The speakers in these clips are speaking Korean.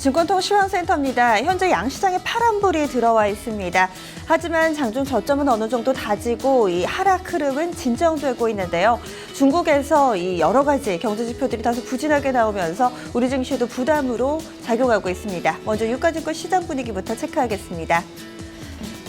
증권통시황센터입니다. 현재 양시장에 파란불이 들어와 있습니다. 하지만 장중 저점은 어느 정도 다지고 이 하락 흐름은 진정되고 있는데요. 중국에서 이 여러 가지 경제 지표들이 다소 부진하게 나오면서 우리 증시도 부담으로 작용하고 있습니다. 먼저 유가증권 시장 분위기부터 체크하겠습니다.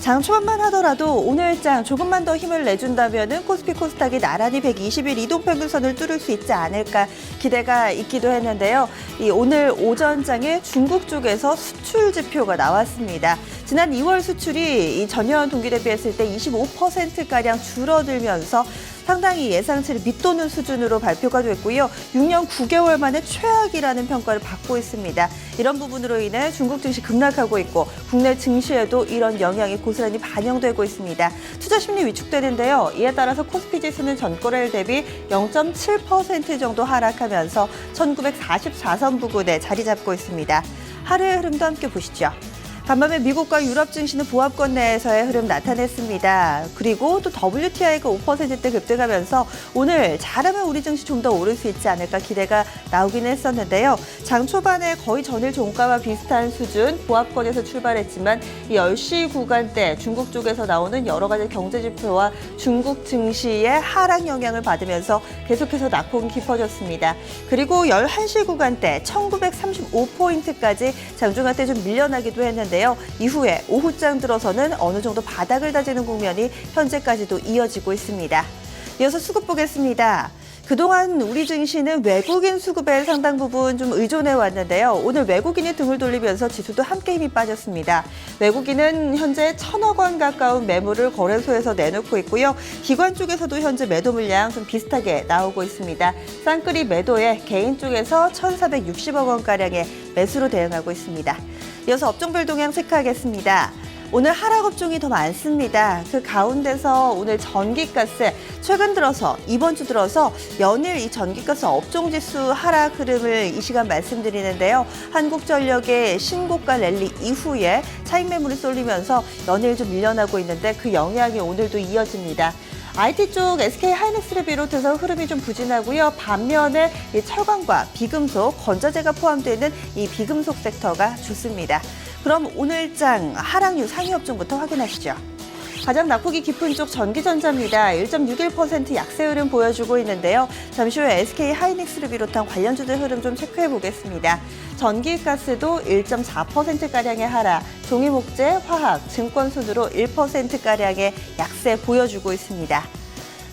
장 초반만 하더라도 오늘장 조금만 더 힘을 내준다면 코스피 코스닥이 나란히 120일 이동평균선을 뚫을 수 있지 않을까 기대가 있기도 했는데요. 이 오늘 오전장에 중국 쪽에서 수출 지표가 나왔습니다. 지난 2월 수출이 이 전년 동기 대비했을 때 25%가량 줄어들면서 상당히 예상치를 밑도는 수준으로 발표가 됐고요. 6년 9개월 만에 최악이라는 평가를 받고 있습니다. 이런 부분으로 인해 중국 증시 급락하고 있고 국내 증시에도 이런 영향이 고스란히 반영되고 있습니다. 투자 심리 위축되는데요. 이에 따라서 코스피 지수는 전거래일 대비 0.7% 정도 하락하면서 1944선 부근에 자리 잡고 있습니다. 하루의 흐름도 함께 보시죠. 간밤에 미국과 유럽 증시는 보합권 내에서의 흐름 나타냈습니다. 그리고 또 WTI가 5%대 급등하면서 오늘 잘하면 우리 증시 좀 더 오를 수 있지 않을까 기대가 나오긴 했었는데요. 장 초반에 거의 전일 종가와 비슷한 수준 보합권에서 출발했지만 이 10시 구간대 중국 쪽에서 나오는 여러 가지 경제 지표와 중국 증시의 하락 영향을 받으면서 계속해서 낙폭이 깊어졌습니다. 그리고 11시 구간대 1935포인트까지 장중한 때 좀 밀려나기도 했는데 이후에 오후장 들어서는 어느 정도 바닥을 다지는 국면이 현재까지도 이어지고 있습니다. 이어서 수급 보겠습니다. 그동안 우리 증시는 외국인 수급에 상당 부분 좀 의존해 왔는데요. 오늘 외국인이 등을 돌리면서 지수도 함께 힘이 빠졌습니다. 외국인은 현재 1,000억 원 가까운 매물을 거래소에서 내놓고 있고요. 기관 쪽에서도 현재 매도 물량 좀 비슷하게 나오고 있습니다. 쌍끌이 매도에 개인 쪽에서 1,460억 원가량의 매수로 대응하고 있습니다. 이어서 업종별 동향 체크하겠습니다. 오늘 하락 업종이 더 많습니다. 그 가운데서 오늘 전기가스, 최근 들어서 이번 주 들어서 연일 이 전기가스 업종지수 하락 흐름을 이 시간 말씀드리는데요. 한국전력의 신고가 랠리 이후에 차익 매물이 쏠리면서 연일 좀 밀려나고 있는데 그 영향이 오늘도 이어집니다. IT 쪽 SK 하이닉스를 비롯해서 흐름이 좀 부진하고요. 반면에 이 철강과 비금속, 건자재가 포함되는 이 비금속 섹터가 좋습니다. 그럼 오늘장 하락률 상위 업종부터 확인하시죠. 가장 낙폭이 깊은 쪽 전기전자입니다. 1.61% 약세 흐름 보여주고 있는데요. 잠시 후에 SK 하이닉스를 비롯한 관련주들 흐름 좀 체크해 보겠습니다. 전기가스도 1.4%가량의 하락, 종이목재, 화학, 증권 순으로 1%가량의 약세 보여주고 있습니다.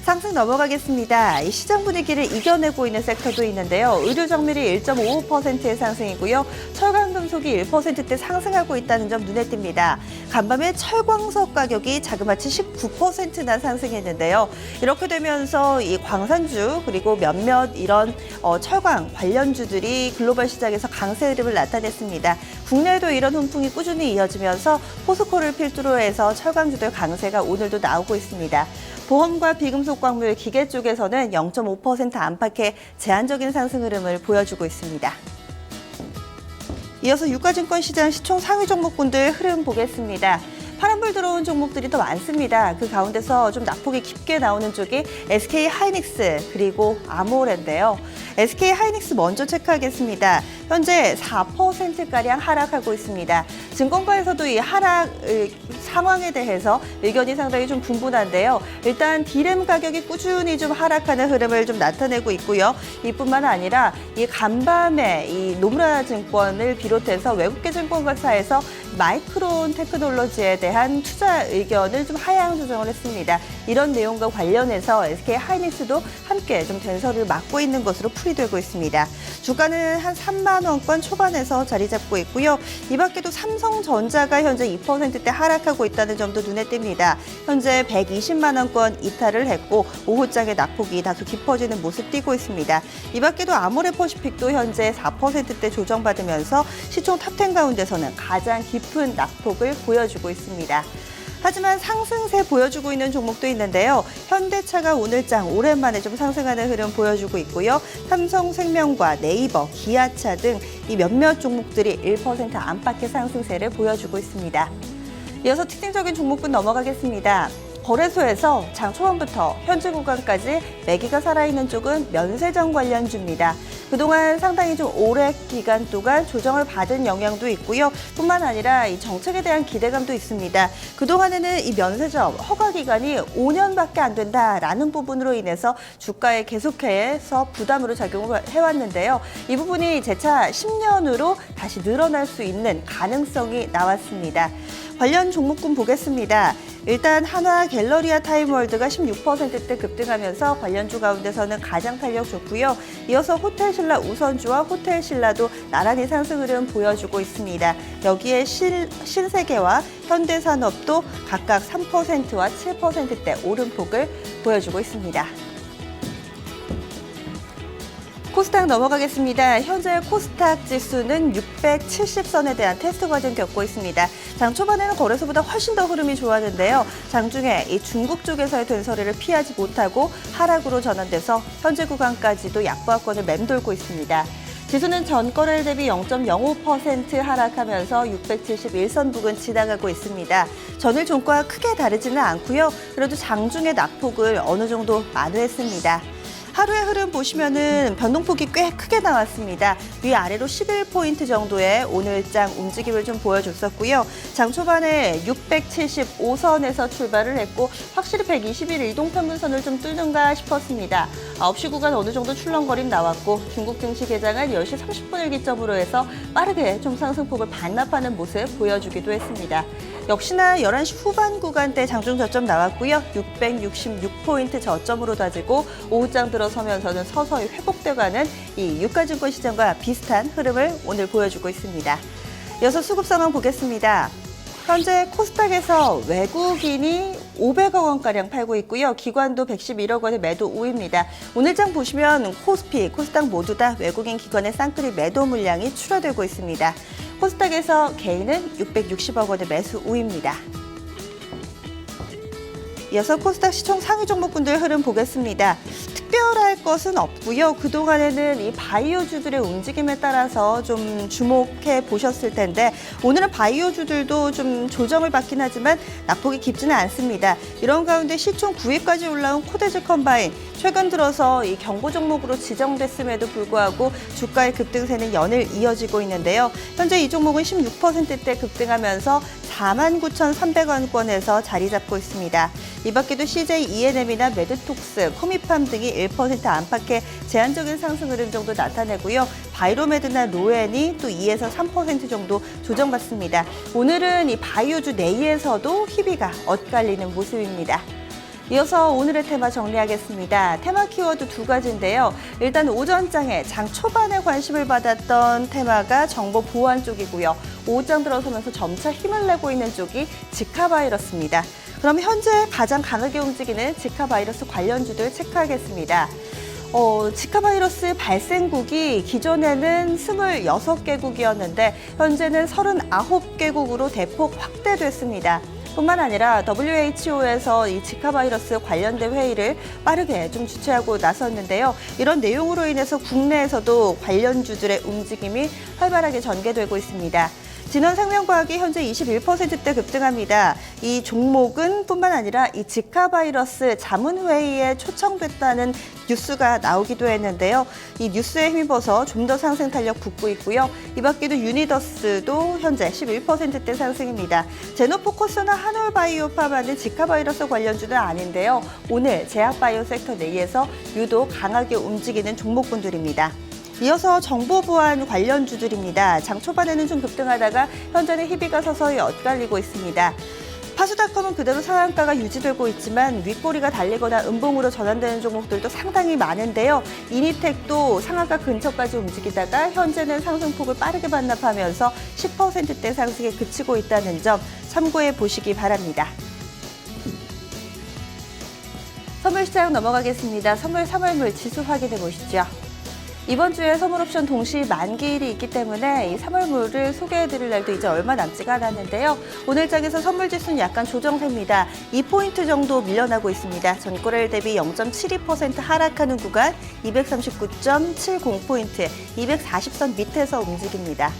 상승 넘어가겠습니다. 이 시장 분위기를 이겨내고 있는 섹터도 있는데요. 의료정밀이 1.55%의 상승이고요. 철강금속이 1%대 상승하고 있다는 점 눈에 띕니다. 간밤에 철광석 가격이 자그마치 19%나 상승했는데요. 이렇게 되면서 이 광산주 그리고 몇몇 이런 철강 관련주들이 글로벌 시장에서 강세 흐름을 나타냈습니다. 국내에도 이런 훈풍이 꾸준히 이어지면서 포스코를 필두로 해서 철강주들 강세가 오늘도 나오고 있습니다. 보험과 비금속 광물 기계 쪽에서는 0.5% 안팎의 제한적인 상승 흐름을 보여주고 있습니다. 이어서 유가증권 시장 시총 상위 종목군들 흐름 보겠습니다. 파란불 들어온 종목들이 더 많습니다. 그 가운데서 좀 낙폭이 깊게 나오는 쪽이 SK 하이닉스 그리고 아모레인데요. SK 하이닉스 먼저 체크하겠습니다. 현재 4%가량 하락하고 있습니다. 증권가에서도 이 하락 상황에 대해서 의견이 상당히 좀 분분한데요. 일단 디램 가격이 꾸준히 좀 하락하는 흐름을 좀 나타내고 있고요. 이뿐만 아니라 이 간밤에 이 노무라 증권을 비롯해서 외국계 증권사에서 마이크론 테크놀로지에 대한 투자 의견을 좀 하향 조정을 했습니다. 이런 내용과 관련해서 SK 하이닉스도 함께 좀 된서를 맡고 있는 것으로 풀이되고 있습니다. 주가는 한 3만 원권 초반에서 자리 잡고 있고요. 이 밖에도 삼성전자가 현재 2%대 하락하고 있다는 점도 눈에 띕니다. 현재 120만 원권 이탈을 했고 오후장의 낙폭이 다소 깊어지는 모습 띄고 있습니다. 이 밖에도 아모레퍼시픽도 현재 4%대 조정받으면서 시총 탑10 가운데서는 가장 깊은 낙폭을 보여주고 있습니다. 하지만 상승세 보여주고 있는 종목도 있는데요. 현대차가 오늘장 오랜만에 좀 상승하는 흐름 보여주고 있고요. 삼성생명과 네이버, 기아차 등 이 몇몇 종목들이 1% 안팎의 상승세를 보여주고 있습니다. 이어서 특징적인 종목군 넘어가겠습니다. 거래소에서 장 초반부터 현재 구간까지 매기가 살아있는 쪽은 면세점 관련주입니다. 그동안 상당히 좀 오래 기간 동안 조정을 받은 영향도 있고요. 뿐만 아니라 이 정책에 대한 기대감도 있습니다. 그동안에는 이 면세점 허가 기간이 5년밖에 안 된다라는 부분으로 인해서 주가에 계속해서 부담으로 작용을 해왔는데요. 이 부분이 재차 10년으로 다시 늘어날 수 있는 가능성이 나왔습니다. 관련 종목군 보겠습니다. 일단 한화 갤러리아 타임월드가 16%대 급등하면서 관련주 가운데서는 가장 탄력 좋고요. 이어서 호텔신라 우선주와 호텔신라도 나란히 상승 흐름 보여주고 있습니다. 여기에 신세계와 현대산업도 각각 3%와 7%대 오름폭을 보여주고 있습니다. 코스닥 넘어가겠습니다. 현재 코스닥 지수는 670선에 대한 테스트 과정 겪고 있습니다. 장 초반에는 거래소보다 훨씬 더 흐름이 좋았는데요. 장중에 이 중국 쪽에서의 된서리를 피하지 못하고 하락으로 전환돼서 현재 구간까지도 약보합권을 맴돌고 있습니다. 지수는 전거래일 대비 0.05% 하락하면서 671선 부근 지나가고 있습니다. 전일 종가와 크게 다르지는 않고요. 그래도 장중의 낙폭을 어느 정도 만회했습니다. 하루의 흐름 보시면은 변동폭이 꽤 크게 나왔습니다. 위아래로 11포인트 정도의 오늘장 움직임을 좀 보여줬었고요. 장 초반에 675선에서 출발을 했고 확실히 120일 이동평균선을 좀 뚫는가 싶었습니다. 9시 구간 어느 정도 출렁거림 나왔고 중국 증시 개장은 10시 30분을 기점으로 해서 빠르게 좀 상승폭을 반납하는 모습 보여주기도 했습니다. 역시나 11시 후반 구간대 장중 저점 나왔고요. 666포인트 저점으로 다지고 오후장 들어서면서는 서서히 회복돼가는 이 유가증권 시장과 비슷한 흐름을 오늘 보여주고 있습니다. 이어서 수급 상황 보겠습니다. 현재 코스닥에서 외국인이 500억 원가량 팔고 있고요. 기관도 111억 원의 매도 우입니다. 오늘장 보시면 코스피, 코스닥 모두 다 외국인 기관의 쌍끌이 매도 물량이 출하되고 있습니다. 코스닥에서 개인은 660억 원의 매수 우입니다. 이어서 코스닥 시총 상위 종목군들 흐름 보겠습니다. 특별할 것은 없고요. 그동안에는 이 바이오주들의 움직임에 따라서 좀 주목해 보셨을 텐데 오늘은 바이오주들도 좀 조정을 받긴 하지만 낙폭이 깊지는 않습니다. 이런 가운데 시총 9위까지 올라온 코데즈 컴바인 최근 들어서 이 경고 종목으로 지정됐음에도 불구하고 주가의 급등세는 연일 이어지고 있는데요. 현재 이 종목은 16%대 급등하면서 49,300원권에서 자리 잡고 있습니다. 이 밖에도 CJ E&M이나 메드톡스, 코미팜 등이 1% 안팎의 제한적인 상승 흐름 정도 나타내고요. 바이로메드나 로엔이 또 2에서 3% 정도 조정받습니다. 오늘은 이 바이오주 내에서도 희비가 엇갈리는 모습입니다. 이어서 오늘의 테마 정리하겠습니다. 테마 키워드 두 가지인데요. 일단 오전장에 장 초반에 관심을 받았던 테마가 정보 보안 쪽이고요. 오후장 들어서면서 점차 힘을 내고 있는 쪽이 지카 바이러스입니다. 그럼 현재 가장 강하게 움직이는 지카 바이러스 관련주들 체크하겠습니다. 지카 바이러스 발생국이 기존에는 26개국이었는데 현재는 39개국으로 대폭 확대됐습니다. 뿐만 아니라 WHO에서 이 지카 바이러스 관련된 회의를 빠르게 좀 주최하고 나섰는데요. 이런 내용으로 인해서 국내에서도 관련주들의 움직임이 활발하게 전개되고 있습니다. 진원생명과학이 현재 21%대 급등합니다. 이 종목은 뿐만 아니라 이 지카 바이러스 자문회의에 초청됐다는 뉴스가 나오기도 했는데요. 이 뉴스에 힘입어서 좀 더 상승 탄력 붙고 있고요. 이 밖에도 유니더스도 현재 11%대 상승입니다. 제노포커스나 한올바이오파마는 지카 바이러스 관련주는 아닌데요. 오늘 제약바이오 섹터 내에서 유독 강하게 움직이는 종목군들입니다. 이어서 정보보안 관련주들입니다. 장 초반에는 좀 급등하다가 현재는 희비가 서서히 엇갈리고 있습니다. 파수닷컴은 그대로 상한가가 유지되고 있지만 윗꼬리가 달리거나 음봉으로 전환되는 종목들도 상당히 많은데요. 이니텍도 상한가 근처까지 움직이다가 현재는 상승폭을 빠르게 반납하면서 10%대 상승에 그치고 있다는 점 참고해 보시기 바랍니다. 선물시장 넘어가겠습니다. 선물 3월물 지수 확인해 보시죠. 이번 주에 선물옵션 동시 만기일이 있기 때문에 이 3월물을 소개해드릴 날도 이제 얼마 남지가 않았는데요. 오늘 장에서 선물지수는 약간 조정세입니다. 2포인트 정도 밀려나고 있습니다. 전거래일 대비 0.72% 하락하는 구간 239.70포인트, 240선 밑에서 움직입니다.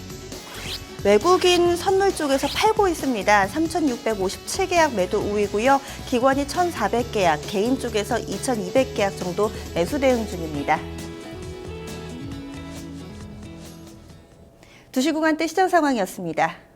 외국인 선물 쪽에서 팔고 있습니다. 3,657계약 매도 우위고요. 기관이 1,400계약, 개인 쪽에서 2,200계약 정도 매수 대응 중입니다. 2시 구간대 시장 상황이었습니다.